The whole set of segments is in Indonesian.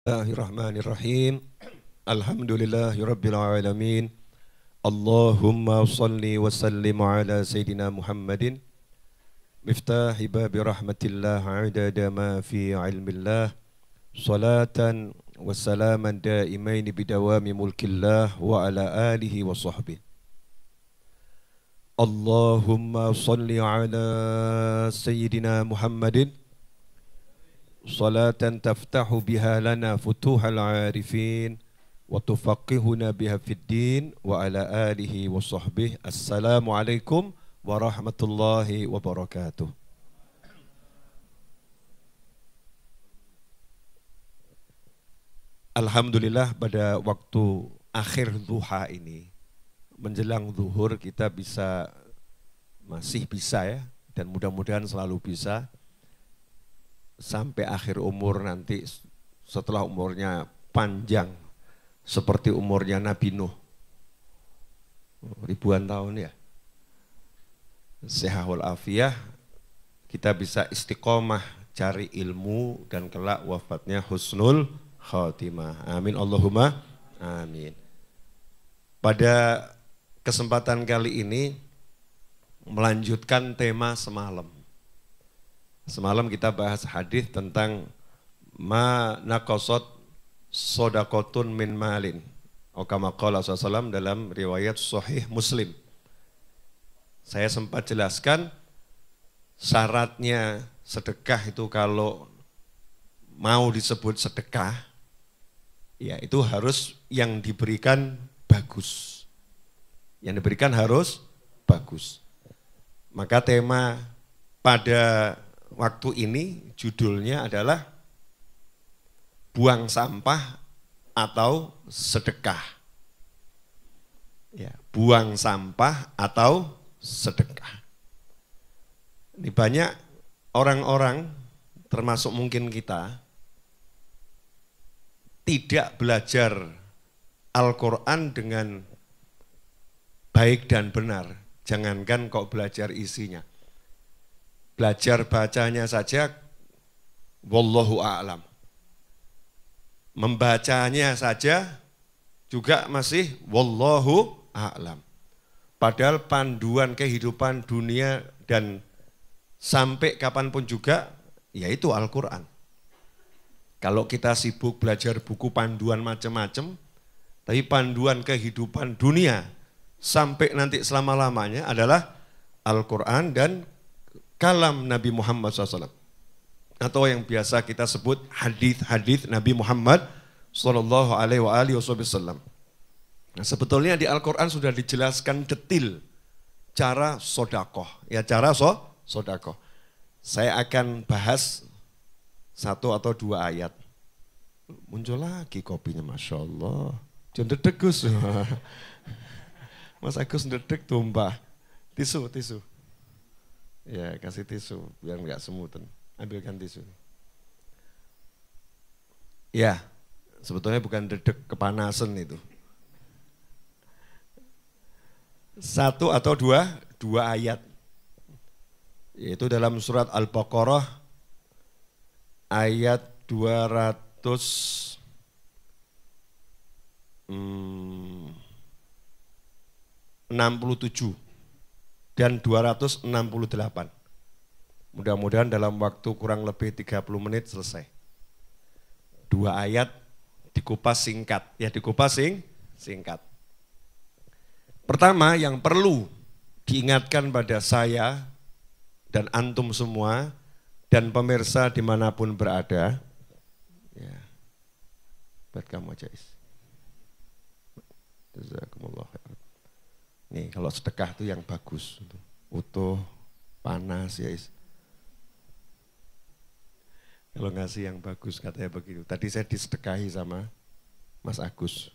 Bismillahirrahmanirrahim. Alhamdulillahirabbil alamin. Allahumma shalli wa sallim ala sayyidina Muhammadin miftahi babi rahmatillah adada ma fi ilmillah salatan wa salaman daimain bidawami mulkillah wa ala alihi wa sahbihi. Allahumma shalli ala sayyidina Muhammadin salatan taftahu biha lana futuhal arifin wa tufaqihuna biha fid din wa ala alihi wa sahbihi. Assalamualaikum warahmatullahi wabarakatuh. Alhamdulillah pada waktu akhir duha ini menjelang zuhur kita masih bisa ya, dan mudah-mudahan selalu bisa sampai akhir umur nanti, setelah umurnya panjang seperti umurnya Nabi Nuh, ribuan tahun ya, sehat wal afiyah, kita bisa istiqomah cari ilmu dan kelak wafatnya husnul khatimah. Amin Allahumma amin. Pada kesempatan kali ini melanjutkan tema semalam. Semalam kita bahas hadis tentang ma naqasat sodakotun min malin. Kama qala sallallahu dalam riwayat Sahih Muslim. Saya sempat jelaskan syaratnya sedekah itu kalau mau disebut sedekah, ya itu harus yang diberikan bagus. Yang diberikan harus bagus. Maka tema pada waktu ini judulnya adalah buang sampah atau sedekah. Ya, buang sampah atau sedekah. Ini banyak orang-orang termasuk mungkin kita tidak belajar Al-Quran dengan baik dan benar. Jangankan kok belajar isinya. Belajar bacanya saja, wallahu a'lam. Membacanya saja juga masih wallahu a'lam. Padahal panduan kehidupan dunia dan sampai kapanpun juga, yaitu Al-Quran. Kalau kita sibuk belajar buku panduan macam-macam, tapi panduan kehidupan dunia sampai nanti selama-lamanya adalah Al-Quran dan kalam Nabi Muhammad SAW, atau yang biasa kita sebut hadis-hadis Nabi Muhammad SAW. Nah, sebetulnya di Al-Quran sudah dijelaskan detil cara sodakoh, ya cara sodakoh. Saya akan bahas satu atau dua ayat. Muncul lagi kopinya, Masya Allah. Jangan dedek Gus. Mas Agus dedek tumpah. Tisu. Ya, kasih tisu biar nggak semutan. Ambilkan tisu. Ya, sebetulnya bukan dedek, kepanasan itu. Satu atau dua ayat. Yaitu dalam surat Al-Baqarah ayat 267 dan 268. Mudah-mudahan dalam waktu kurang lebih 30 menit selesai. Dua ayat dikupas singkat. Ya, dikupas singkat. Pertama yang perlu diingatkan pada saya dan antum semua dan pemirsa dimanapun berada. Ya, buat kamu aja. Jazakumullah khairan. Nih, kalau sedekah itu yang bagus, utuh, panas ya. Kalau ngasih yang bagus katanya begitu. Tadi saya disedekahi sama Mas Agus.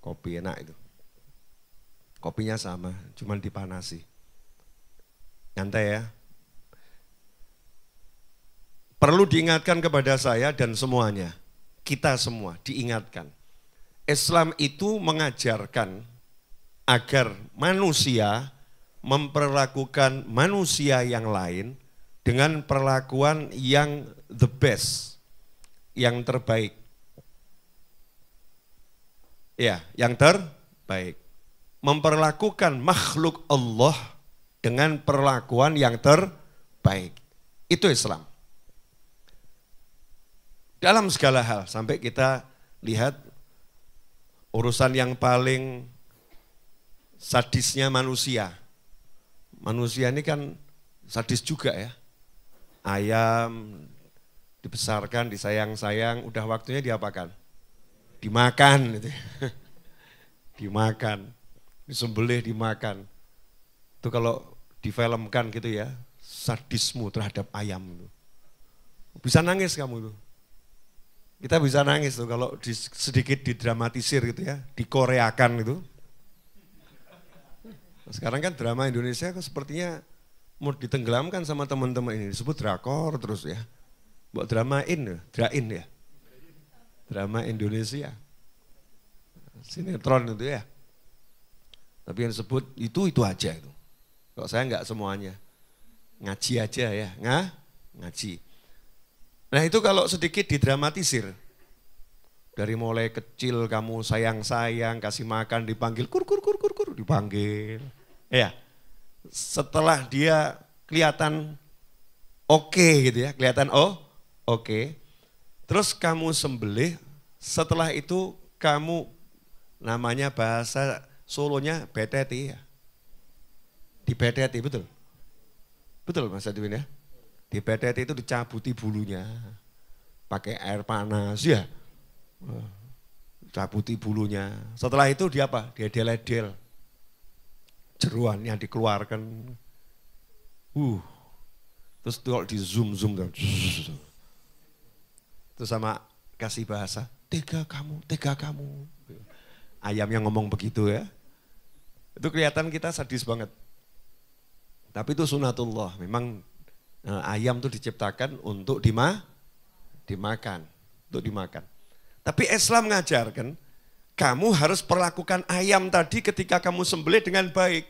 Kopi enak itu. Kopinya sama, cuman dipanasi. Nyantai ya. Perlu diingatkan kepada saya dan semuanya, kita semua diingatkan. Islam itu mengajarkan agar manusia memperlakukan manusia yang lain dengan perlakuan yang the best, yang terbaik. Ya, yang terbaik. Memperlakukan makhluk Allah dengan perlakuan yang terbaik. Itu Islam. Dalam segala hal, sampai kita lihat urusan yang paling sadisnya manusia. Manusia ini kan sadis juga ya. Ayam dibesarkan, disayang-sayang, udah waktunya diapakan? Dimakan gitu. Dimakan, disembelih dimakan. Itu kalau difilmkan gitu ya, sadismu terhadap ayam itu. Bisa nangis kamu tuh. Kita bisa nangis tuh kalau sedikit didramatisir gitu ya, dikoreakan gitu. Sekarang kan drama Indonesia kok sepertinya mau ditenggelamkan sama teman-teman ini, disebut drakor terus ya. Buat dramain, drain ya. Drama Indonesia. Sinetron itu ya. Tapi yang disebut itu aja itu. Kalau saya enggak semuanya. Ngaji aja ya, ngaji. Nah itu kalau sedikit didramatisir, dari mulai kecil kamu sayang-sayang, kasih makan, dipanggil kur, dipanggil. Ya, setelah dia kelihatan oke gitu ya, kelihatan oke. Terus kamu sembelih, setelah itu kamu namanya bahasa Solonya beteti ya. Dibeteti, betul? Betul Mas Adwin ya? Di beteti itu dicabuti bulunya, pakai air panas ya, cabuti bulunya. Setelah itu dia apa? Dia deledel, jeruannya dikeluarkan, terus kalau di zoom, terus sama kasih bahasa, tega kamu. Ayam yang ngomong begitu ya, itu kelihatan kita sadis banget. Tapi itu sunatullah, memang. Ayam itu diciptakan untuk dimakan. Tapi Islam mengajarkan, kamu harus perlakukan ayam tadi ketika kamu sembelih dengan baik.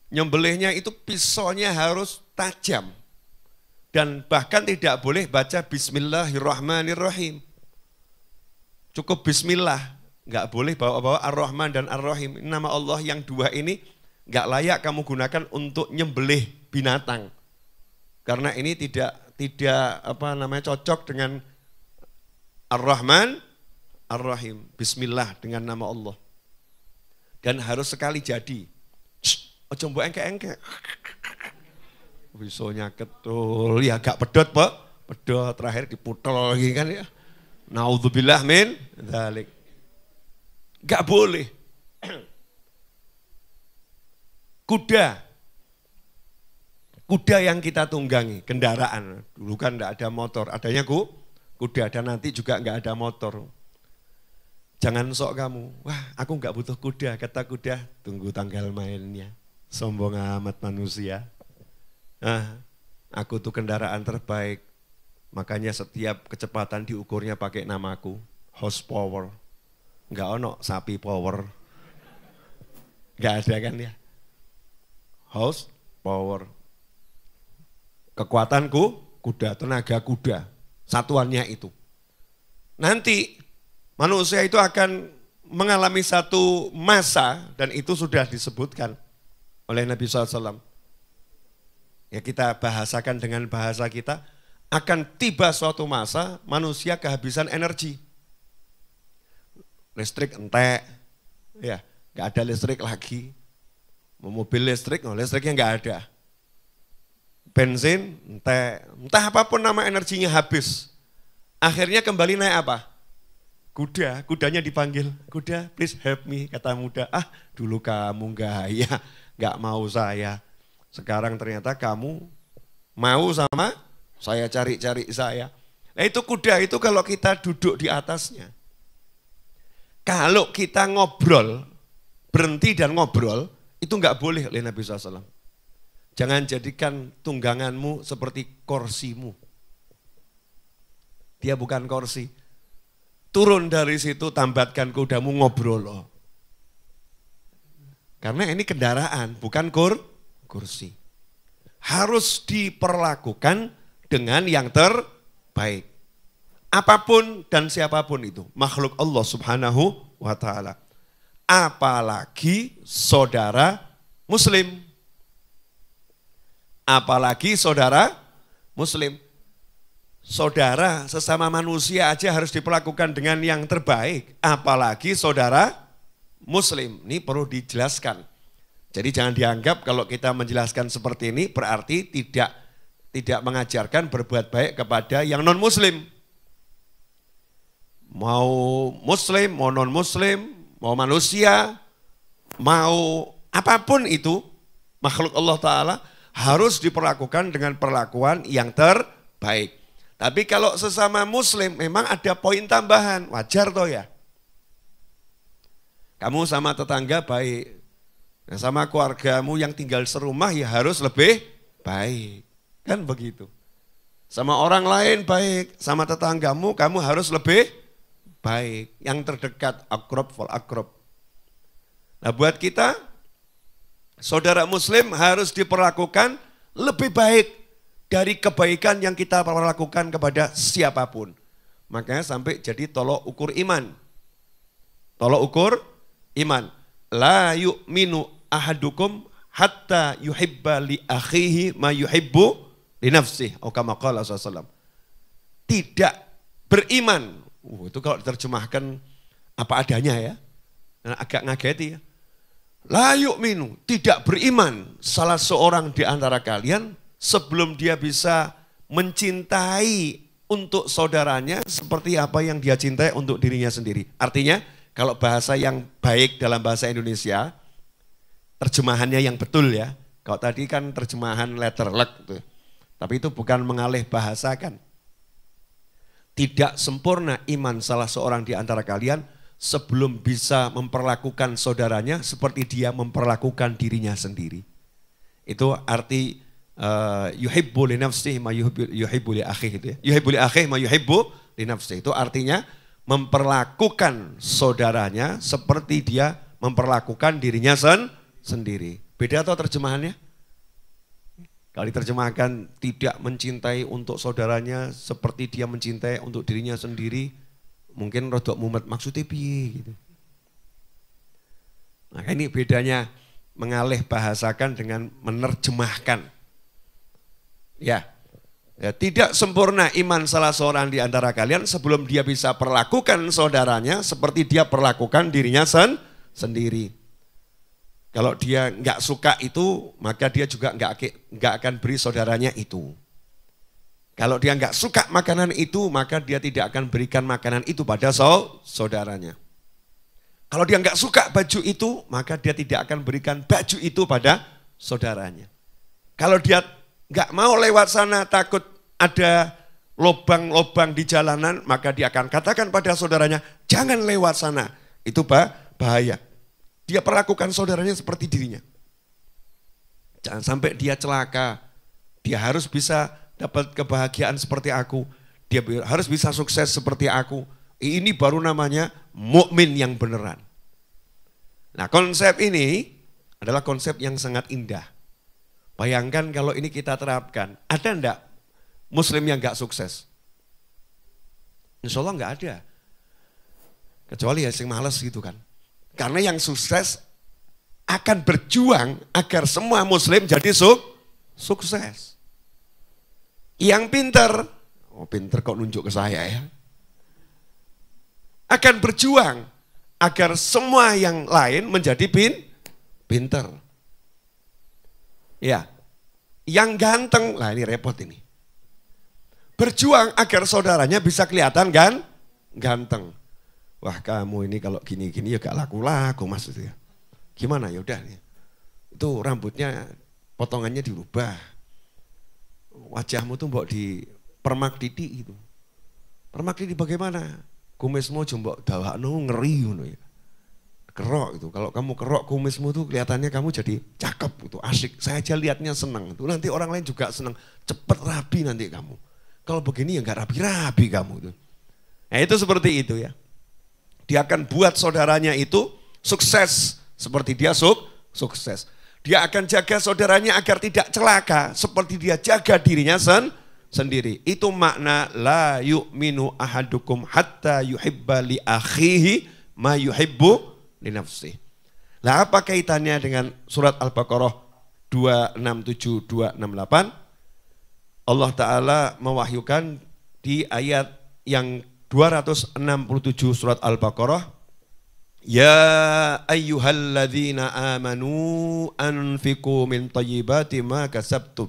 Nyembelihnya itu pisaunya harus tajam. Dan bahkan tidak boleh baca Bismillahirrahmanirrahim. Cukup Bismillah, nggak boleh bawa-bawa Ar-Rahman dan Ar-Rahim. Nama Allah yang dua ini nggak layak kamu gunakan untuk nyembelih binatang. Karena ini tidak cocok dengan Ar-Rahman, Ar-Rahim. Bismillah dengan nama Allah. Dan harus sekali jadi. Ojo mbok engke-engke. Bisonya ketul, ya agak pedot Pak. Pedot terakhir diputel lagi kan ya. Naudzubillah min dzalik. Enggak boleh. Kuda yang kita tunggangi, kendaraan. Dulu kan enggak ada motor, adanya kuda, dan nanti juga enggak ada motor. Jangan sok kamu, wah aku enggak butuh kuda, kata kuda, tunggu tanggal mainnya. Sombong amat manusia. Aku tuh kendaraan terbaik, makanya setiap kecepatan diukurnya pakai namaku, horsepower. Enggak ono sapi power. Enggak ada kan ya. Horsepower. Kekuatanku kuda, tenaga kuda, satuannya itu. Nanti manusia itu akan mengalami satu masa, dan itu sudah disebutkan oleh Nabi SAW. Ya kita bahasakan dengan bahasa kita, akan tiba suatu masa manusia kehabisan energi. Listrik entek, ya nggak ada listrik lagi. Mobil listrik, listriknya nggak ada. Bensin, entah apapun nama energinya habis. Akhirnya kembali naik apa? Kudanya dipanggil, kuda please help me, kata muda. Dulu kamu nggak mau saya. Sekarang ternyata kamu mau sama saya, cari-cari saya. Nah itu kuda itu kalau kita duduk di atasnya. Kalau kita ngobrol, berhenti dan ngobrol, itu nggak boleh oleh Nabi SAW. Jangan jadikan tungganganmu seperti kursimu. Dia bukan kursi. Turun dari situ, tambatkan kudamu, ngobrol loh. Karena ini kendaraan, bukan kursi. Harus diperlakukan dengan yang terbaik. apapun dan siapapun itu, makhluk Allah Subhanahu wa taala. Apalagi saudara muslim. Apalagi saudara muslim. Saudara sesama manusia aja harus diperlakukan dengan yang terbaik. Apalagi saudara muslim. Ini perlu dijelaskan. Jadi jangan dianggap kalau kita menjelaskan seperti ini berarti tidak mengajarkan berbuat baik kepada yang non muslim. Mau muslim, mau non muslim, mau manusia, mau apapun itu, makhluk Allah Ta'ala harus diperlakukan dengan perlakuan yang terbaik. Tapi kalau sesama muslim memang ada poin tambahan, wajar toh ya. Kamu sama tetangga baik, nah, sama keluargamu yang tinggal serumah ya harus lebih baik. Kan begitu. Sama orang lain baik, sama tetanggamu kamu harus lebih baik, yang terdekat, akrab fal akrab. Nah buat kita, saudara muslim harus diperlakukan lebih baik dari kebaikan yang kita perlakukan kepada siapapun. Makanya sampai jadi tolok ukur iman. Tolok ukur iman. La yu'minu ahadukum hatta yuhibba li akhihi ma yuhibbu li nafsih. Atau kama qala sallallahu. Tidak beriman. Itu kalau diterjemahkan apa adanya ya, agak ngageti ya. La yu'minu, tidak beriman salah seorang di antara kalian sebelum dia bisa mencintai untuk saudaranya seperti apa yang dia cintai untuk dirinya sendiri. Artinya kalau bahasa yang baik dalam bahasa Indonesia, terjemahannya yang betul ya. Kalau tadi kan terjemahan letterlek tuh. Tapi itu bukan mengalih bahasakan. Tidak sempurna iman salah seorang di antara kalian sebelum bisa memperlakukan saudaranya seperti dia memperlakukan dirinya sendiri. Itu arti yuhibbu li nafsihi ma yuhibbu li akhihi itu ya. Yuhibbu li akhihi ma yuhibbu li nafsihi. Itu artinya memperlakukan saudaranya seperti dia memperlakukan dirinya sendiri. Beda atau terjemahannya? Kalau diterjemahkan tidak mencintai untuk saudaranya seperti dia mencintai untuk dirinya sendiri, mungkin rodok mumet maksudnya piye gitu. Nah ini bedanya mengalih bahasakan dengan menerjemahkan. Ya, tidak sempurna iman salah seorang di antara kalian sebelum dia bisa perlakukan saudaranya seperti dia perlakukan dirinya sendiri. Kalau dia nggak suka itu, maka dia juga nggak akan beri saudaranya itu. Kalau dia nggak suka makanan itu, maka dia tidak akan berikan makanan itu pada saudaranya. Kalau dia nggak suka baju itu, maka dia tidak akan berikan baju itu pada saudaranya. Kalau dia nggak mau lewat sana takut ada lobang-lobang di jalanan, maka dia akan katakan pada saudaranya, jangan lewat sana, itu bahaya. Dia perlakukan saudaranya seperti dirinya. Jangan sampai dia celaka. Dia harus bisa dapat kebahagiaan seperti aku. Dia harus bisa sukses seperti aku. Ini baru namanya mukmin yang beneran. Nah konsep ini adalah konsep yang sangat indah. Bayangkan kalau ini kita terapkan. Ada enggak muslim yang enggak sukses? Insya Allah enggak ada. Kecuali ya yang males gitu kan. Karena yang sukses akan berjuang agar semua muslim jadi sukses. Yang pintar, oh pintar kok nunjuk ke saya ya. Akan berjuang agar semua yang lain menjadi pintar. Ya, yang ganteng, lah ini repot ini. Berjuang agar saudaranya bisa kelihatan ganteng. Wah kamu ini kalau gini-gini ya gak laku-laku maksudnya. Gimana ya udah nih. Itu rambutnya potongannya dirubah. Wajahmu tuh mbok di permak titik itu. Permak titik bagaimana? Kumismu jombok dawakno ngeri ngono ya. Kerok itu. Kalau kamu kerok kumismu tuh kelihatannya kamu jadi cakep gitu, asik. Saya aja lihatnya senang. Itu nanti orang lain juga senang. Cepet rapi nanti kamu. Kalau begini ya gak rapi-rapi kamu tuh. Nah itu seperti itu ya. Dia akan buat saudaranya itu sukses seperti dia sukses. Dia akan jaga saudaranya agar tidak celaka seperti dia jaga dirinya sendiri. Itu makna la yu'minu ahadukum hatta yuhibba li akhihi ma yuhibbu li nafsihi. Lah apa kaitannya dengan surat Al-Baqarah 267 268? Allah Ta'ala mewahyukan di ayat yang 267 surat Al-Baqarah, ya ayyuhalladzina amanu anfiqu min thayyibati ma kasabtum.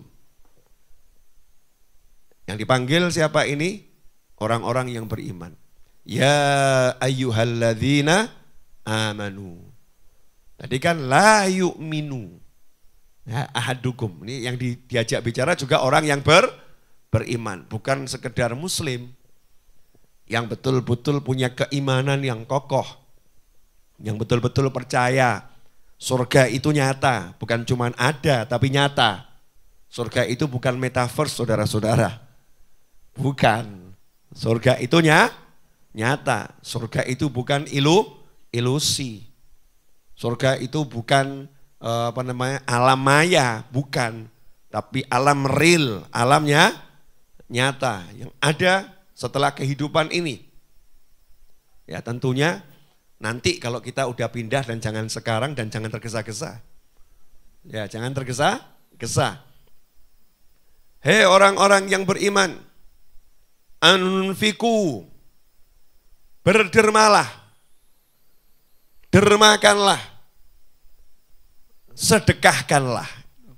Yang dipanggil siapa ini? Orang-orang yang beriman. Ya ayyuhalladzina amanu. Tadi kan la yu'minu. Ya, ahadukum. Ini yang diajak bicara juga orang yang beriman. Bukan sekedar muslim. Yang betul-betul punya keimanan yang kokoh. Yang betul-betul percaya. Surga itu nyata. Bukan cuma ada tapi nyata. Surga itu bukan metaverse saudara-saudara. Bukan. Surga itu nyata. Surga itu bukan ilusi. Surga itu bukan alam maya, bukan. Tapi alam real, alamnya nyata. Yang ada setelah kehidupan ini. Ya tentunya nanti kalau kita udah pindah, dan jangan sekarang dan jangan tergesa-gesa. Ya jangan tergesa-gesa. Hei orang-orang yang beriman, anfiku, berdermalah, dermakanlah, sedekahkanlah.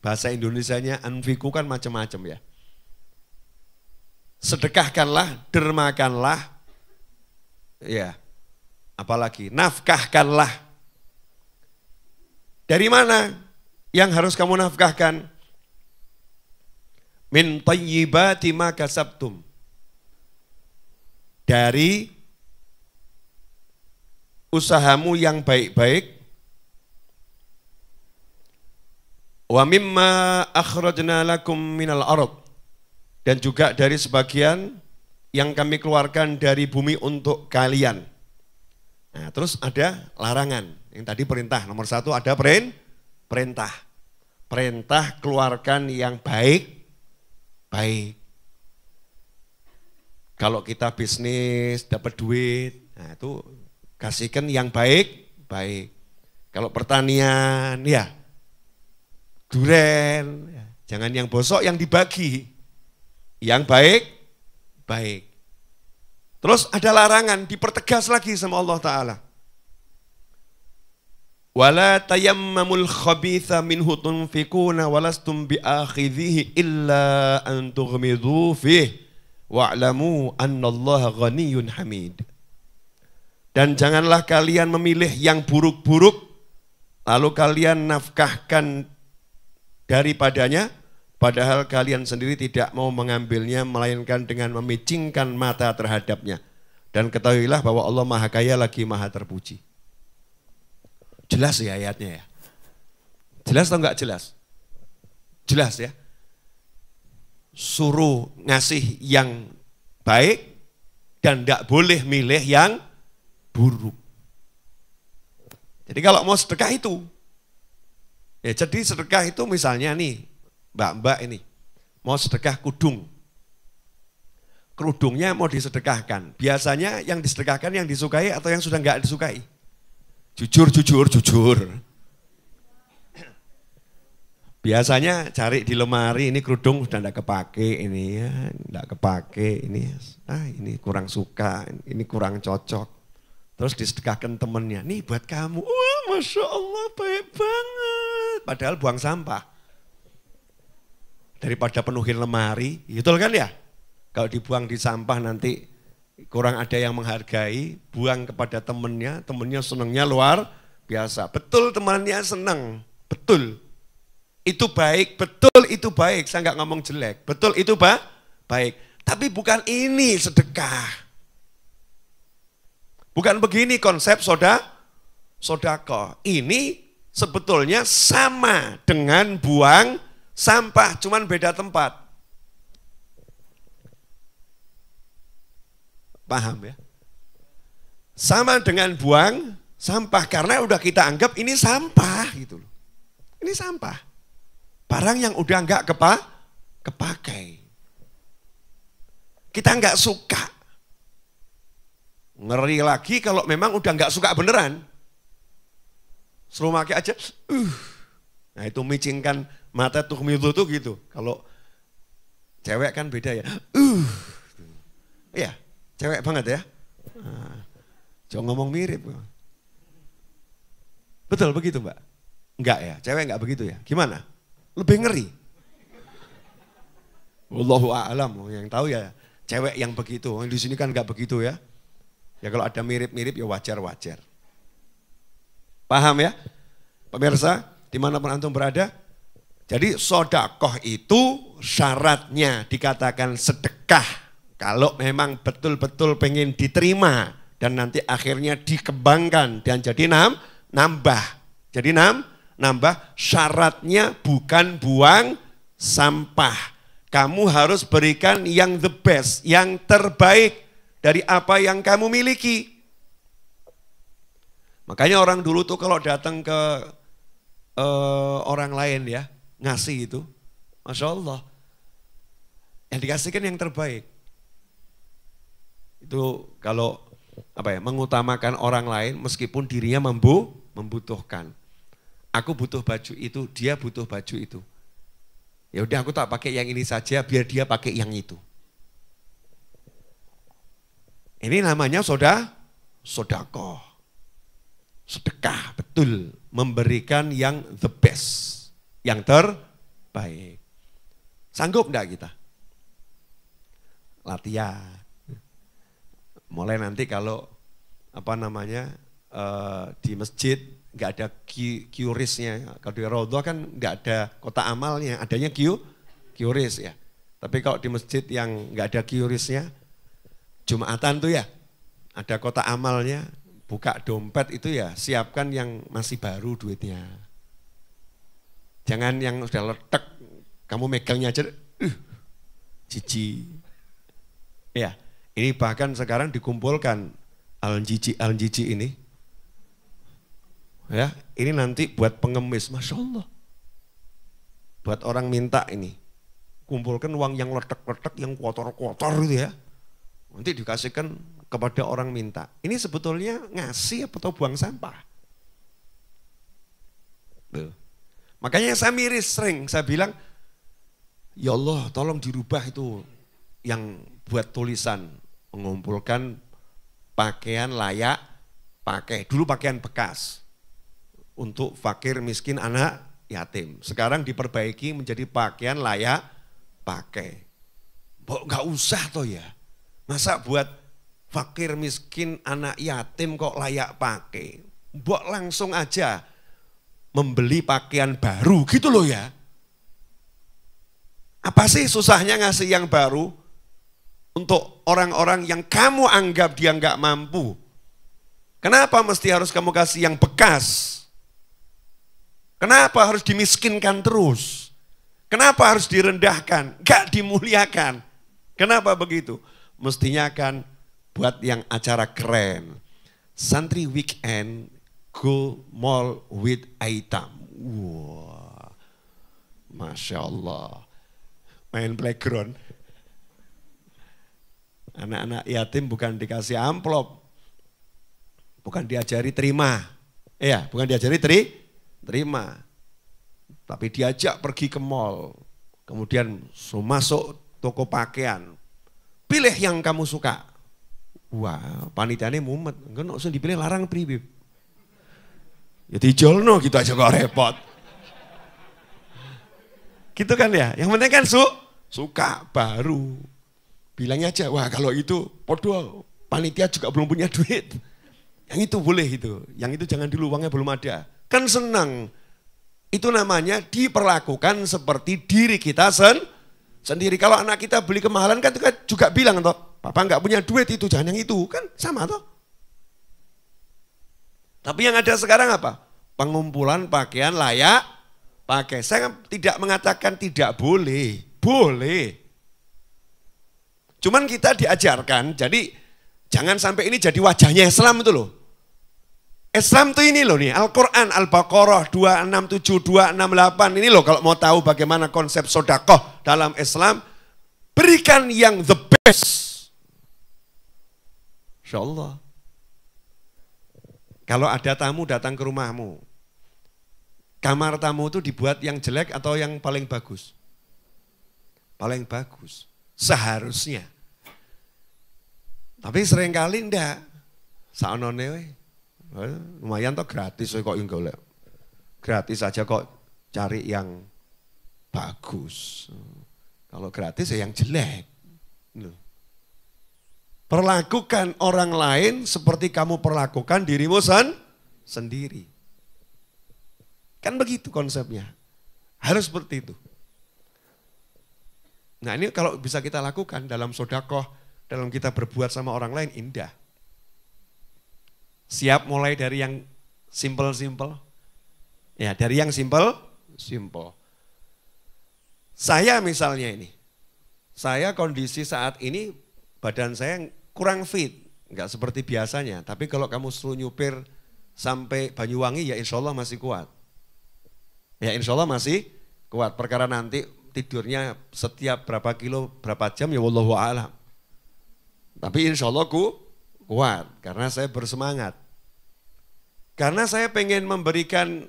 Bahasa Indonesianya anfiku kan macam-macam ya. Sedekahkanlah, dermakanlah, ya. Apalagi nafkahkanlah. Dari mana yang harus kamu nafkahkan? Min thayyibati ma kasabtum. Dari usahamu yang baik-baik. Wa mimma akhrajna lakum minal ardh, dan juga dari sebagian yang kami keluarkan dari bumi untuk kalian. Nah, terus ada larangan. Yang tadi perintah, nomor 1 ada perintah. Perintah keluarkan yang baik. Kalau kita bisnis dapat duit, nah itu kasihkan yang baik. Kalau pertanian ya duren, jangan yang bosok, yang dibagi, yang baik. Terus ada larangan, dipertegas lagi sama Allah Ta'ala. Wala tayammamul khabitha minhu tunfikuna walastum biakhidhihi illa an tughmidhu fih wa'lamu annallaha ghaniyyun hamid. Dan janganlah kalian memilih yang buruk-buruk lalu kalian nafkahkan daripadanya, padahal kalian sendiri tidak mau mengambilnya, melainkan dengan memicingkan mata terhadapnya. Dan ketahuilah bahwa Allah Maha Kaya lagi Maha Terpuji. Jelas ya ayatnya ya? Jelas atau enggak jelas? Jelas ya? Suruh ngasih yang baik dan enggak boleh milih yang buruk. Jadi kalau mau sedekah itu, ya jadi sedekah itu misalnya nih, mbak-mbak ini, mau sedekah kerudungnya mau disedekahkan. Biasanya yang disedekahkan yang disukai atau yang sudah enggak disukai? Jujur. Biasanya cari di lemari, ini kerudung sudah enggak kepake, ini ya, enggak kepake, ini kurang suka, ini kurang cocok. Terus disedekahkan temennya, nih buat kamu, wah Masya Allah baik banget. Padahal buang sampah. Daripada penuhin lemari, betul kan ya? Kalau dibuang di sampah nanti kurang ada yang menghargai, buang kepada temennya senangnya luar biasa. Betul temannya senang, betul. Itu baik, betul itu baik, saya nggak ngomong jelek. Betul itu baik, tapi bukan ini sedekah. Bukan begini konsep sodako. Ini sebetulnya sama dengan buang sampah, cuman beda tempat. Paham ya? Sama dengan buang sampah, karena udah kita anggap ini sampah gitu loh. Ini sampah. Barang yang udah enggak kepakai. Kita nggak suka. Ngeri lagi kalau memang udah nggak suka beneran. Suruh pakai aja, Nah itu micingkan mata tuh milu tuh gitu. Kalau cewek kan beda ya. Iya, cewek banget ya. Jangan ngomong mirip. Betul begitu Mbak? Enggak ya, cewek enggak begitu ya. Gimana? Lebih ngeri. Wallahu a'lam, yang tahu ya cewek yang begitu. Di sini kan enggak begitu ya. Ya kalau ada mirip-mirip ya wajar-wajar. Paham ya? Pemirsa, dimanapun antum berada. Jadi sodakoh itu syaratnya dikatakan sedekah. Kalau memang betul-betul pengen diterima. Dan nanti akhirnya dikembangkan dan jadi nambah. Jadi nambah syaratnya bukan buang sampah. Kamu harus berikan yang the best, yang terbaik dari apa yang kamu miliki. Makanya orang dulu tuh kalau datang ke orang lain ya, ngasih itu, Masya Allah, yang dikasihkan yang terbaik. Itu kalau mengutamakan orang lain meskipun dirinya membutuhkan. Aku butuh baju itu, dia butuh baju itu. Ya udah aku tak pakai yang ini saja biar dia pakai yang itu. Ini namanya sodakoh. Sedekah, betul. Memberikan yang the best. Yang terbaik. Sanggup enggak kita? Latihan. Mulai nanti kalau di masjid enggak ada QRIS-nya. Kalau di Raudhah kan enggak ada kota amalnya, adanya QRIS ya. Tapi kalau di masjid yang enggak ada QRIS-nya, Jumatan tuh ya, ada kota amalnya, buka dompet itu ya, siapkan yang masih baru duitnya. Jangan yang sudah letek, kamu megangnya aja, jijik. Ya, ini bahkan sekarang dikumpulkan al-jijik ini. Ya, ini nanti buat pengemis, Masya Allah. Buat orang minta ini, kumpulkan uang yang letek-letek, yang kotor-kotor gitu ya. Nanti dikasihkan kepada orang minta. Ini sebetulnya ngasih atau buang sampah. Tuh. Makanya saya miris sering, saya bilang, ya Allah tolong dirubah itu yang buat tulisan. Mengumpulkan pakaian layak pakai. Dulu pakaian bekas. Untuk fakir, miskin, anak, yatim. Sekarang diperbaiki menjadi pakaian layak pakai. Nggak usah toh ya. Masa buat fakir, miskin, anak yatim kok layak pakai. Mbok langsung aja membeli pakaian baru gitu loh ya. Apa sih susahnya ngasih yang baru untuk orang-orang yang kamu anggap dia nggak mampu? Kenapa mesti harus kamu kasih yang bekas? Kenapa harus dimiskinkan terus? Kenapa harus direndahkan? Gak dimuliakan. Kenapa begitu? Mestinya kan buat yang acara keren. Santri weekend go mall with Aitam. Wah, Masya Allah. Main playground. Anak-anak yatim bukan dikasih amplop. Bukan diajari terima. Iya, bukan diajari terima. Tapi diajak pergi ke mall. Kemudian masuk toko pakaian. Pilih yang kamu suka. Wah, panitiane mumet. Enggak usah dipilih, larang pribib. Ya dijolno gitu aja kok repot. Gitu kan ya. Yang penting kan suka baru. Bilangnya aja, wah kalau itu podo panitia juga belum punya duit. Yang itu boleh itu. Yang itu jangan dulu, uangnya belum ada. Kan senang. Itu namanya diperlakukan seperti diri kita sendiri. Kalau anak kita beli kemahalan kan juga bilang toh, papa nggak punya duit itu, jangan yang itu, kan sama toh. Tapi yang ada sekarang apa? Pengumpulan pakaian layak pakai. Saya tidak mengatakan tidak boleh, boleh. Cuman kita diajarkan, jadi jangan sampai ini jadi wajahnya Islam itu loh. Islam tuh ini loh nih, Al-Quran, Al-Baqarah 267, 268. Ini loh kalau mau tahu bagaimana konsep sodakoh dalam Islam, berikan yang the best. Insya Allah. Kalau ada tamu datang ke rumahmu, kamar tamu itu dibuat yang jelek atau yang paling bagus? Paling bagus, seharusnya. Tapi seringkali enggak. Saonone we. Lumayan toh gratis kok yang golek. Gratis aja kok cari yang bagus. Kalau gratis ya yang jelek. Perlakukan orang lain seperti kamu perlakukan dirimu sendiri. Kan begitu konsepnya. Harus seperti itu. Nah ini kalau bisa kita lakukan dalam sodakoh, dalam kita berbuat sama orang lain, indah. Siap mulai dari yang simple-simple. Ya dari yang simple. Saya misalnya ini, saya kondisi saat ini badan saya kurang fit, enggak seperti biasanya. Tapi kalau kamu suruh nyupir sampai Banyuwangi ya insya Allah masih kuat. Ya insya Allah masih kuat. Perkara nanti tidurnya setiap berapa kilo, berapa jam ya wallahu a'lam. Tapi insya Allah kuat karena saya bersemangat. Karena saya pengen memberikan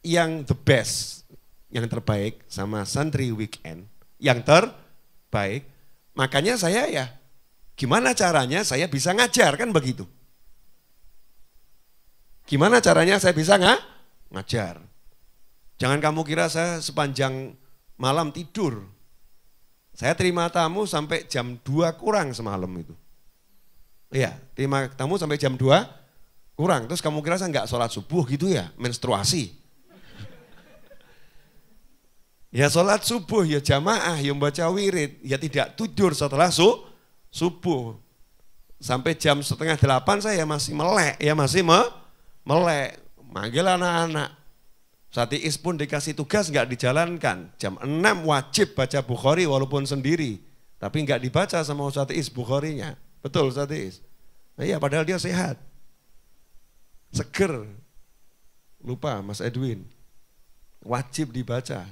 yang the best, yang terbaik sama santri weekend, yang terbaik. Makanya saya ya gimana caranya saya bisa ngajar, kan begitu. Gimana caranya saya bisa ngajar. Jangan kamu kira saya sepanjang malam tidur. Saya terima tamu sampai jam 2 kurang semalam itu. Iya, terima tamu sampai jam 2 kurang. Terus kamu kira saya enggak sholat subuh gitu ya, menstruasi. Ya sholat subuh, ya jamaah, ya membaca wirid, ya tidak tidur setelah subuh. Sampai jam 7:30 saya masih melek, ya masih melek. Manggil anak-anak. Satiis pun dikasih tugas enggak dijalankan. Jam 6 wajib baca Bukhari walaupun sendiri. Tapi enggak dibaca sama Satiis Bukharinya. Betul Satiis? Nah, iya padahal dia sehat. Seger. Lupa Mas Edwin. Wajib dibaca.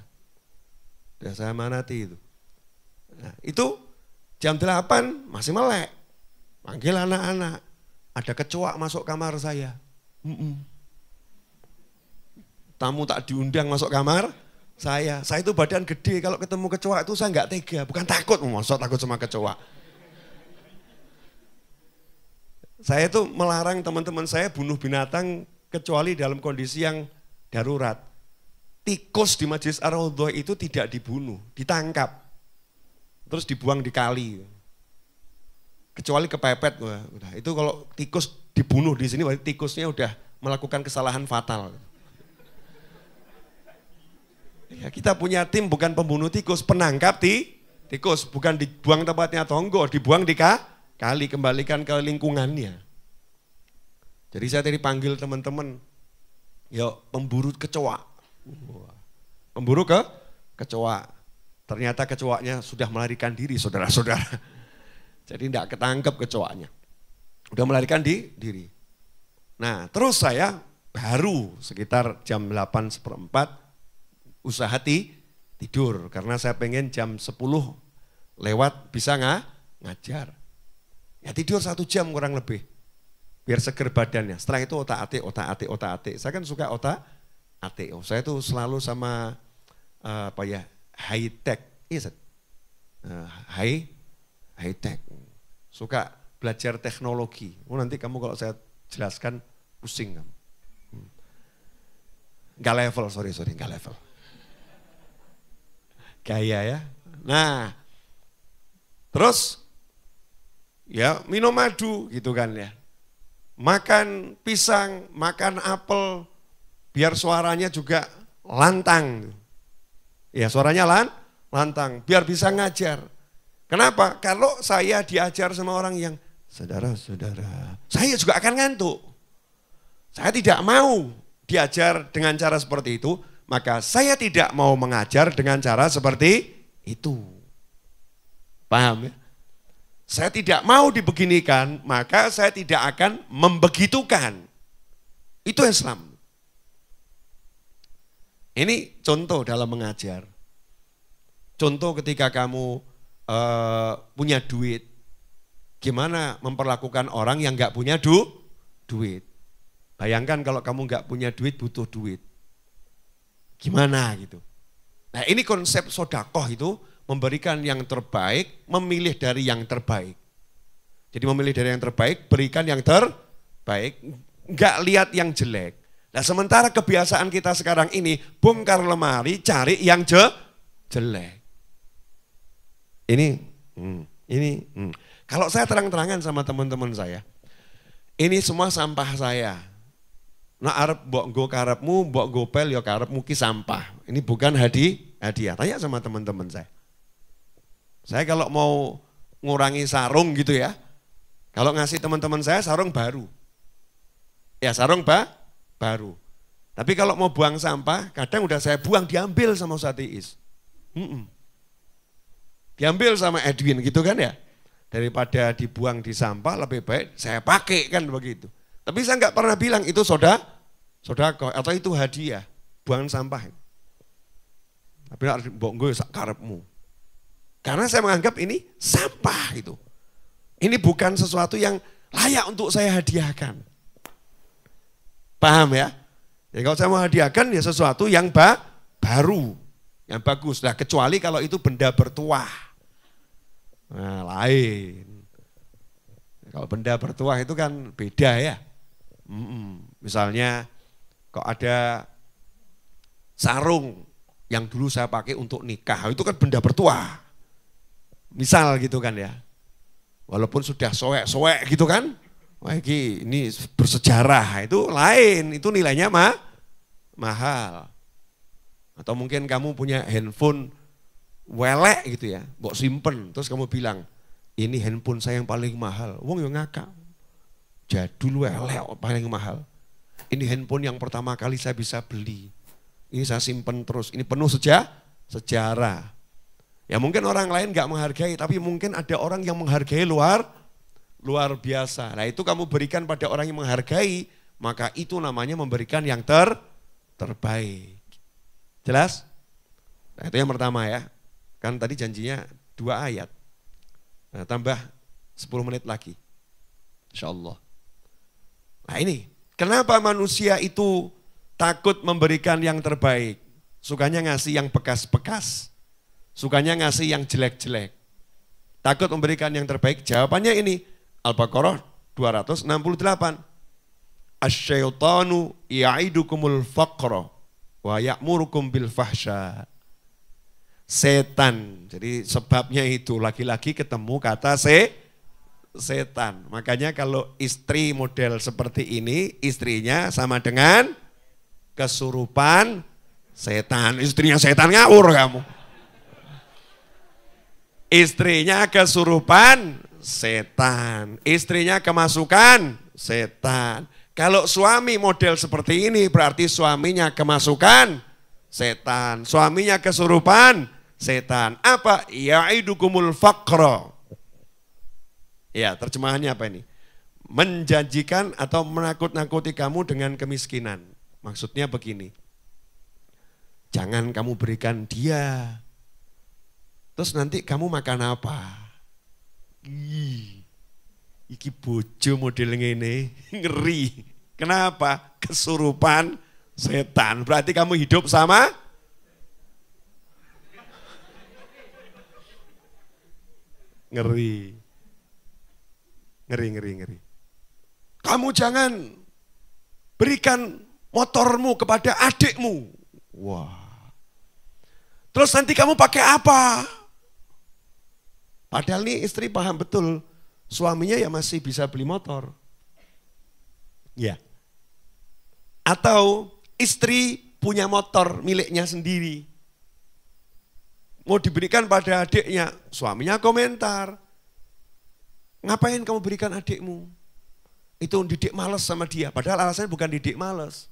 Udah saya amanati itu. Nah, itu jam 8 masih melek. Panggil anak-anak. Ada kecoak masuk kamar saya. Tamu tak diundang masuk kamar saya. Saya itu badan gede, kalau ketemu kecoak itu saya enggak tega. Bukan takut, masa takut sama kecoak. Saya itu melarang teman-teman saya bunuh binatang kecuali dalam kondisi yang darurat. Tikus di Majelis Ar-Raudhah itu tidak dibunuh, ditangkap. Terus dibuang di kali. Kecuali kepepet. Udah. Itu kalau tikus dibunuh di sini, tikusnya udah melakukan kesalahan fatal. Ya, kita punya tim bukan pembunuh tikus, penangkap tikus. Bukan dibuang tempatnya tonggo, dibuang di kali, kembalikan ke lingkungannya. Jadi saya tadi panggil teman-teman, yuk pemburu kecoa. Pemburu kecoa. Ternyata kecoaknya sudah melarikan diri saudara-saudara. Jadi tidak ketangkep kecoaknya. Udah melarikan diri. Nah terus saya baru sekitar jam 8:15 usaha tidur. Karena saya pengen jam 10 lewat bisa ngajar. Ya tidur 1 jam kurang lebih. Biar seger badannya. Setelah itu otak-atik. Saya kan suka otak-atik. Saya tuh selalu sama high tech. Iya, high tech. Suka belajar teknologi. Nanti kamu kalau saya jelaskan pusing kamu. Enggak level, sorry, enggak level. Gaya ya. Nah, terus ya minum madu gitu kan ya. Makan pisang, makan apel, biar suaranya juga lantang. Ya suaranya lantang, biar bisa ngajar. Kenapa? Kalau saya diajar sama orang yang, saudara-saudara, saya juga akan ngantuk. Saya tidak mau diajar dengan cara seperti itu, maka saya tidak mau mengajar dengan cara seperti itu. Paham ya? Saya tidak mau dibeginikan, maka saya tidak akan membegitukan. Itu Islam. Ini contoh dalam mengajar. Contoh ketika kamu punya duit, Gimana memperlakukan orang yang nggak punya duit. Bayangkan kalau kamu nggak punya duit, butuh duit. Gimana gitu. Nah ini konsep sodakoh itu memberikan yang terbaik, memilih dari yang terbaik. Jadi memilih dari yang terbaik, berikan yang terbaik, nggak lihat yang jelek. Nah sementara kebiasaan kita sekarang ini, bongkar lemari, cari yang jelek. Ini. Kalau saya terang-terangan sama teman-teman saya, ini semua sampah saya. Nah arep mbok nggo karepmu, mbok gopel ya karepmu ki sampah. Ini bukan hadiah. Tanya sama teman-teman saya. Saya kalau mau ngurangi sarung gitu ya, kalau ngasih teman-teman saya sarung baru. Ya sarung baru. Tapi kalau mau buang sampah, kadang udah saya buang, diambil sama Ustaz Iis. Diambil sama Edwin gitu kan ya. Daripada dibuang di sampah lebih baik saya pakai kan begitu. Tapi saya nggak pernah bilang itu sodako atau itu hadiah, buang sampah. Tapi mbok nggo sak karepmu. Karena saya menganggap ini sampah itu. Ini bukan sesuatu yang layak untuk saya hadiahkan. Paham ya? Ya kalau saya mau hadiahkan ya sesuatu yang baru, yang bagus. Nah kecuali kalau itu benda bertuah. Nah lain. Kalau benda bertuah itu kan beda ya. Misalnya kok ada sarung yang dulu saya pakai untuk nikah, itu kan benda bertuah. Misal gitu kan ya. Walaupun sudah soek-soek gitu kan. Wah ini bersejarah, itu lain, itu nilainya mahal. Atau mungkin kamu punya handphone welek gitu ya, mbok simpen, terus kamu bilang, ini handphone saya yang paling mahal. Wong yo ngakak. Jadul welek paling mahal. Ini handphone yang pertama kali saya bisa beli. Ini saya simpen terus, ini penuh sejarah. Ya mungkin orang lain gak menghargai, tapi mungkin ada orang yang menghargai luar biasa. Nah itu kamu berikan pada orang yang menghargai, maka itu namanya memberikan yang terbaik. Jelas? Nah itu yang pertama ya. Kan tadi janjinya 2 ayat. Nah tambah 10 menit lagi. Insya Allah. Nah ini, kenapa manusia itu takut memberikan yang terbaik? Sukanya ngasih yang bekas-bekas. Sukanya ngasih yang jelek-jelek. Takut memberikan yang terbaik? Jawabannya ini. Al-Baqarah 268. Asyaitanu ya'idukumul faqra wa ya'murukum bil fahsya. Setan. Jadi sebabnya itu laki-laki ketemu kata setan. Makanya kalau istri model seperti ini, istrinya sama dengan kesurupan setan. Istrinya setan ngawur kamu. Istrinya kesurupan setan. Istrinya kemasukan setan. Kalau suami model seperti ini berarti suaminya kemasukan setan. Suaminya kesurupan setan. Apa? Ya'idukumul faqra. Ya, terjemahannya apa ini? Menjanjikan atau menakut-nakuti kamu dengan kemiskinan. Maksudnya begini. Jangan kamu berikan dia. Terus nanti kamu makan apa? Iki bojo model ngene, ngeri. Kenapa? Kesurupan setan. Berarti kamu hidup sama ngeri. Ngeri. Kamu jangan berikan motormu kepada adikmu. Wah. Terus nanti kamu pakai apa? Padahal nih istri paham betul, suaminya ya masih bisa beli motor. Ya. Atau istri punya motor miliknya sendiri. Mau diberikan pada adiknya, suaminya komentar. Ngapain kamu berikan adikmu? Itu didik males sama dia, padahal alasannya bukan didik males.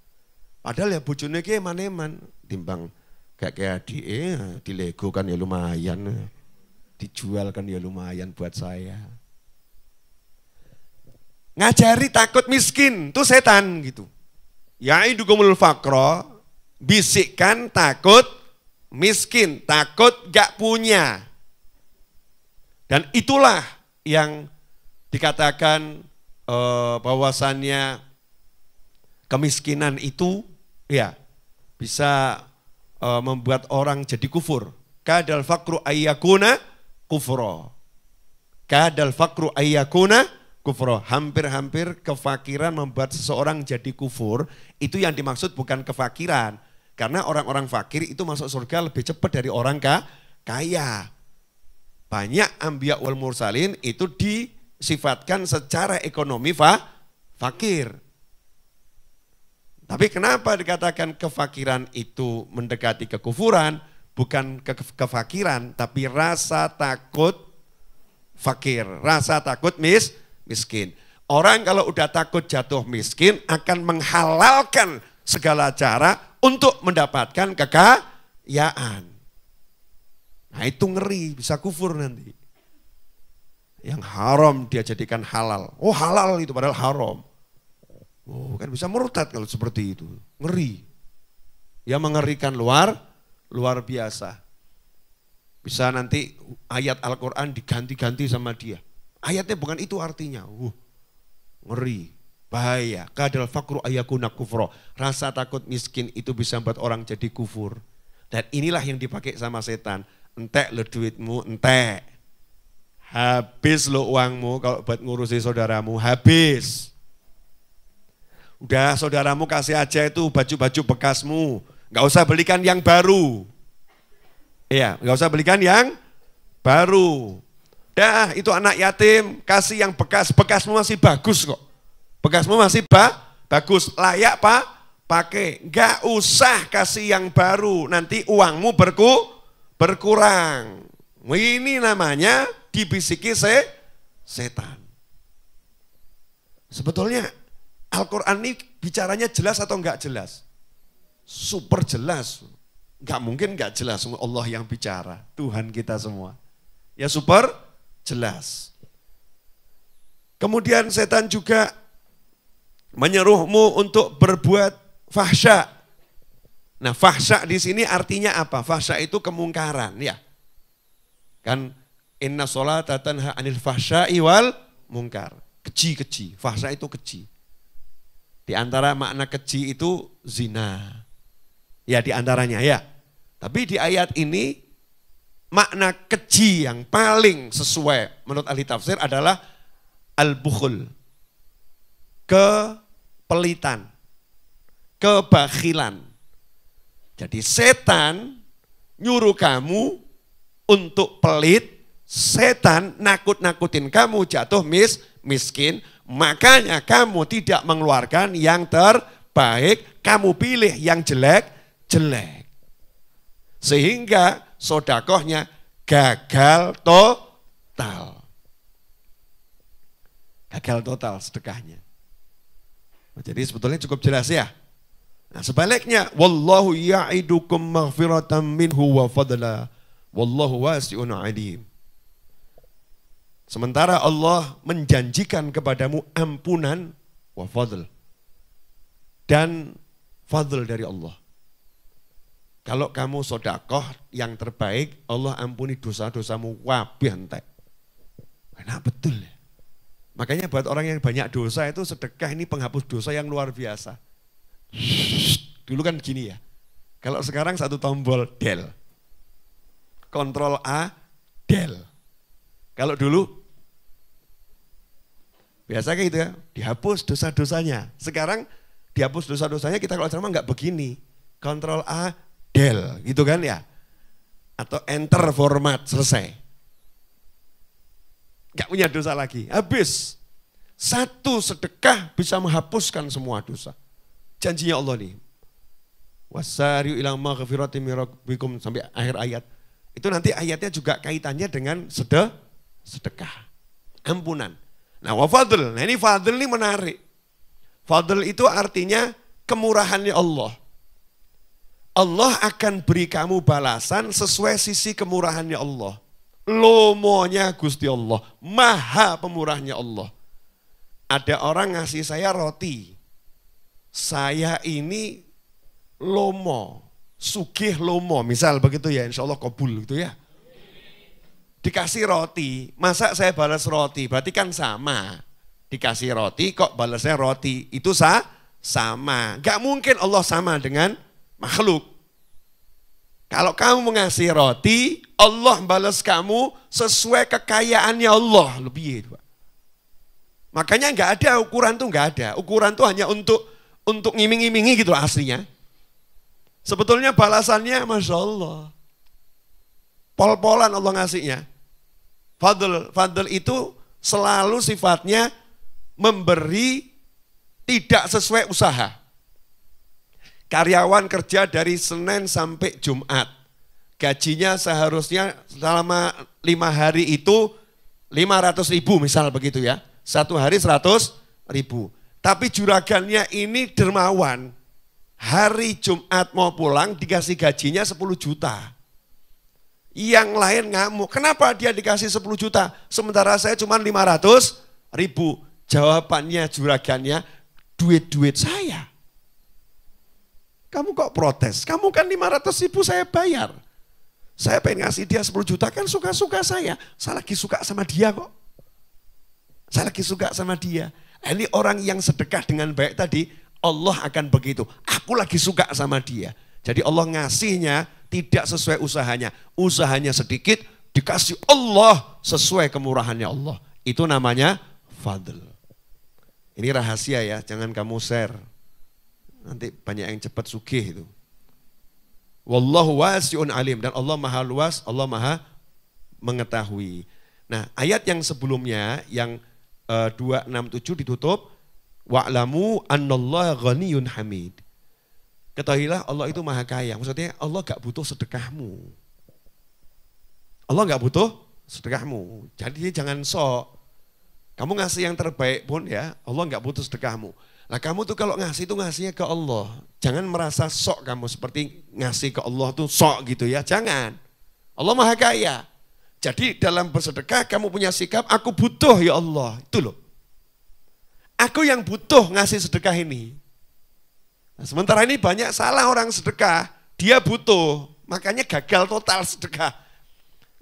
Padahal ya bojone ki eman-eman, timbang kayak adik di Lego kan ya lumayan. Dijual kan ya lumayan buat saya. Ngajari takut miskin, itu setan gitu. Ya'idukumul faqra, bisikkan takut miskin, takut gak punya. Dan itulah yang dikatakan bahwasannya kemiskinan itu ya bisa membuat orang jadi kufur. Kadal fakru ayyakuna kufra. Kadal fakru ayyakuna kufra. Hampir-hampir kefakiran membuat seseorang jadi kufur. Itu yang dimaksud bukan kefakiran. Karena orang-orang fakir itu masuk surga lebih cepat dari orang kaya. Banyak anbiya wal mursalin itu disifatkan secara ekonomi fakir. Tapi kenapa dikatakan kefakiran itu mendekati kekufuran? Bukan kefakiran, tapi rasa takut fakir, rasa takut miskin. Orang kalau udah takut jatuh miskin akan menghalalkan segala cara untuk mendapatkan kekayaan. Nah itu ngeri, bisa kufur nanti. Yang haram dia jadikan halal. Oh halal itu padahal haram. Oh kan bisa murtad kalau seperti itu. Ngeri. Ya mengerikan luar biasa. Bisa nanti ayat Al-Quran diganti-ganti sama dia. Ayatnya bukan itu artinya. Ngeri. Bahaya. Kadal fakru ayyakuna kufra. Rasa takut miskin itu bisa membuat orang jadi kufur. Dan inilah yang dipakai sama setan. Entek lo duitmu, entek. Habis lo uangmu kalau buat ngurusi saudaramu, habis. Udah saudaramu kasih aja itu baju-baju bekasmu. Gak usah belikan yang baru. Iya, gak usah belikan yang baru. Dah itu anak yatim, kasih yang bekas. Bekasmu masih bagus kok. Bekasmu masih bagus, layak pakai. Gak usah kasih yang baru, nanti uangmu berkurang. Ini namanya dibisiki setan. Sebetulnya Al-Quran ini bicaranya jelas atau enggak jelas? Super jelas. Enggak mungkin enggak jelas, Allah yang bicara, Tuhan kita semua. Ya super jelas. Kemudian setan juga menyeruhmu untuk berbuat fahsya. Nah fahsya di sini artinya apa? Fahsya itu kemungkaran ya. Kan inna sholata tanha anil fahsya'i wal mungkar. Keji, fahsya itu keji. Di antara makna keji itu zina. Ya di antaranya ya. Tapi di ayat ini makna keji yang paling sesuai menurut ahli tafsir adalah al-bukhul. Kepelitan. Kebakhilan. Jadi setan nyuruh kamu untuk pelit, setan nakut-nakutin kamu jatuh miskin, makanya kamu tidak mengeluarkan yang terbaik, kamu pilih yang jelek-jelek. Sehingga sodakohnya gagal total. Gagal total sedekahnya. Jadi sebetulnya cukup jelas ya. Nah sebaliknya, wallahu ya'idukum maghfiratan minhu wa fadla, wallahu wasi'un alim. Sementara Allah menjanjikan kepadamu ampunan wa fadl. Dan fadl dari Allah. Kalau kamu sodakoh yang terbaik, Allah ampuni dosa-dosamu wabih entek. Enak betul ya. Makanya buat orang yang banyak dosa itu sedekah ini penghapus dosa yang luar biasa. Dulu kan gini ya. Kalau sekarang satu tombol del. Kontrol A, del. Kalau dulu biasa kayak gitu ya, dihapus dosa-dosanya. Sekarang dihapus dosa-dosanya kita kalau ceramah nggak begini. Kontrol A, del, gitu kan ya. Atau enter format, selesai. Nggak punya dosa lagi, habis. Satu sedekah bisa menghapuskan semua dosa. Janjinya Allah nih. Wasari'u ila maghfiratin min rabbikum sampai akhir ayat. Itu nanti ayatnya juga kaitannya dengan sedekah. Ampunan. Nah wa fadl, nah ini fadl ini menarik. Fadl itu artinya kemurahannya Allah. Allah akan beri kamu balasan sesuai sisi kemurahannya Allah. Lomonya Gusti Allah, maha pemurahnya Allah. Ada orang ngasih saya roti. Saya ini lomo, sugih lomo, misal begitu ya, insya Allah kabul gitu ya. dikasih roti, masa saya balas roti, berarti kan sama. Dikasih roti kok balasnya roti, itu sama. Gak mungkin Allah sama dengan makhluk. Kalau kamu mengasih roti, Allah balas kamu sesuai kekayaannya Allah. Lebih itu. Makanya nggak ada ukuran tuh nggak ada. Ukuran tuh hanya untuk ngiming-ngimingi gitu aslinya. Sebetulnya balasannya Masya Allah. Pol-polan Allah ngasihnya. Fadl itu selalu sifatnya memberi tidak sesuai usaha. Karyawan kerja dari Senin sampai Jumat. Gajinya seharusnya selama 5 hari itu 500.000 misal begitu ya. 1 hari 100.000. Tapi juragannya ini dermawan. Hari Jumat mau pulang dikasih gajinya 10 juta. Yang lain ngamuk. Kenapa dia dikasih 10 juta? Sementara saya cuma 500.000. Jawabannya juragannya, duit-duit saya. Kamu kok protes? Kamu kan 500.000 saya bayar. Saya pengen ngasih dia 10 juta kan suka-suka saya. Saya lagi suka sama dia kok. Saya lagi suka sama dia. Ini orang yang sedekah dengan baik tadi, Allah akan begitu. Aku lagi suka sama dia. Jadi Allah ngasihnya tidak sesuai usahanya. Usahanya sedikit, dikasih Allah sesuai kemurahannya Allah. Itu namanya fadl. Ini rahasia ya, jangan kamu share. Nanti banyak yang cepat sugih itu. Wallahu wasi'un alim. Dan Allah maha luas, Allah maha mengetahui. Nah ayat yang sebelumnya, yang 267 ditutup, wa'lamu annallaha ghaniyun hamid. Ketahuilah Allah itu maha kaya. Maksudnya Allah gak butuh sedekahmu. Allah gak butuh sedekahmu. Jadi jangan sok. Kamu ngasih yang terbaik pun ya, Allah gak butuh sedekahmu. Nah kamu tuh kalau ngasih tuh ngasihnya ke Allah. Jangan merasa sok kamu seperti ngasih ke Allah tuh sok gitu ya. Jangan. Allah maha kaya. Jadi dalam bersedekah kamu punya sikap, aku butuh ya Allah. Itu loh. Aku yang butuh ngasih sedekah ini. Nah, sementara ini banyak salah orang sedekah, dia butuh. Makanya gagal total sedekah.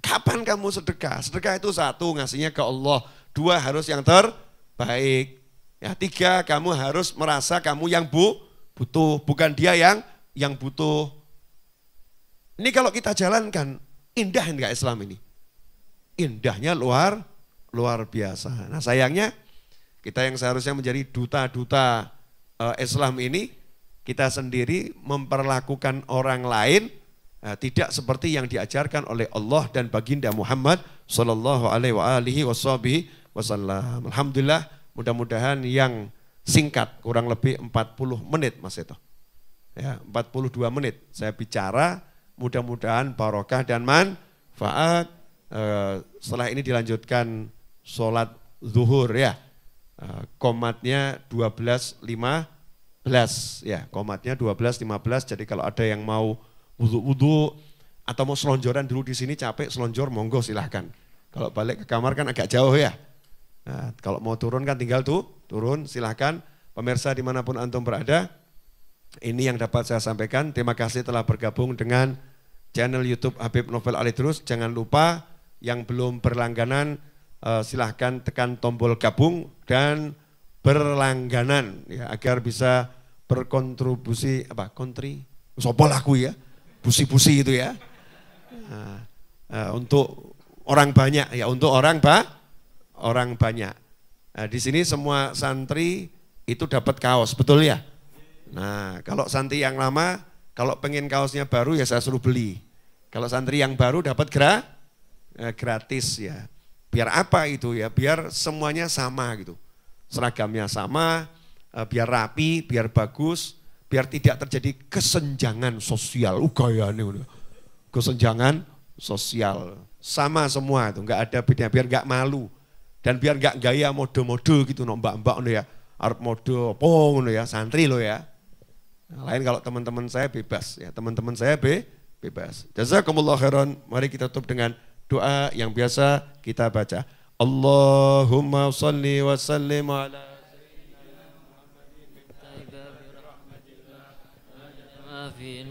Kapan kamu sedekah? Sedekah itu 1, ngasihnya ke Allah. 2, harus yang terbaik. Ya, 3, kamu harus merasa kamu yang butuh. Bukan dia yang butuh. Ini kalau kita jalankan, indah enggak Islam ini? Indahnya luar biasa. Nah sayangnya kita yang seharusnya menjadi duta-duta Islam ini, kita sendiri memperlakukan orang lain tidak seperti yang diajarkan oleh Allah dan baginda Muhammad sallallahu alaihi wasallam. Alhamdulillah, mudah-mudahan yang singkat kurang lebih 40 menit Mas Eto. Ya, 42 menit saya bicara, mudah-mudahan barokah dan manfaat. Setelah ini dilanjutkan sholat zuhur ya, komatnya 12.15 ya, komatnya 12.15. Jadi kalau ada yang mau wudhu atau mau selonjoran dulu di sini capek selonjor, monggo silahkan. Kalau balik ke kamar kan agak jauh ya. Nah, kalau mau turun kan tinggal turun silahkan. Pemirsa dimanapun antum berada, ini yang dapat saya sampaikan. Terima kasih telah bergabung dengan channel YouTube Habib Novel Alidrus. Jangan lupa yang belum berlangganan silahkan tekan tombol gabung dan berlangganan ya, agar bisa berkontribusi sopol aku ya, busi-busi itu ya, untuk orang banyak ya, untuk orang banyak. Nah, di sini semua santri itu dapat kaos, betul ya? Nah kalau santri yang lama, kalau pengen kaosnya baru ya saya suruh beli. Kalau santri yang baru dapat gratis ya. Biar apa itu ya? Biar semuanya sama gitu. Seragamnya sama, biar rapi, biar bagus, biar tidak terjadi kesenjangan sosial. Gayane kesenjangan sosial. Sama semua itu, enggak ada bedanya, biar enggak malu. Dan biar enggak gaya mode-mode gitu, mbak-mbak ya. Arep mode apa ngono ya, santri lo ya. Nah, lain kalau teman-teman saya bebas ya, teman-teman saya bebas. Jazakumullah khairan. Mari kita tutup dengan doa yang biasa kita baca. Allahumma salli wa sallim ala sayyidina Muhammadin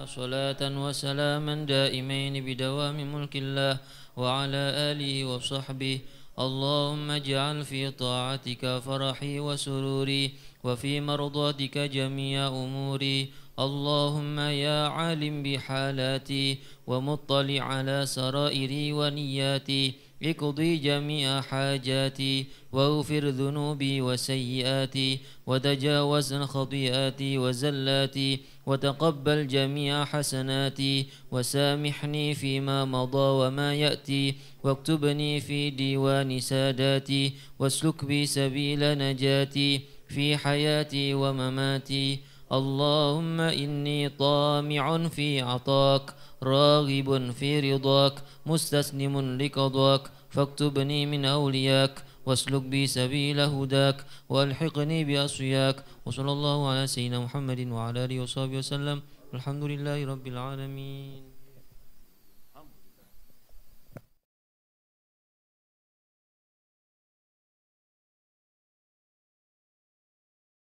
صلاة وسلاما دائمين بدوام ملك الله وعلى آله وصحبه. اللهم اجعل في طاعتك فرحي وسروري وفي مرضاتك جميع أموري. اللهم يا عالم بحالاتي ومطلع على سرائري ونياتي اقضي جميع حاجاتي واغفر ذنوبي وسيئاتي وتجاوز خطيئاتي وزلاتي وتقبل جميع حسناتي وسامحني فيما مضى وما يأتي واكتبني في ديوان ساداتي واسلك بي سبيل نجاتي في حياتي ومماتي. اللهم إني طامع في عطاك راغب في رضاك مستسلم لقضاك فاكتبني من أولياك واسلك بي سبيل هداك والحقني بأصفياك. وصلى الله على سيدنا محمد وعلى آله وصحبه وسلم. الحمد لله رب العالمين.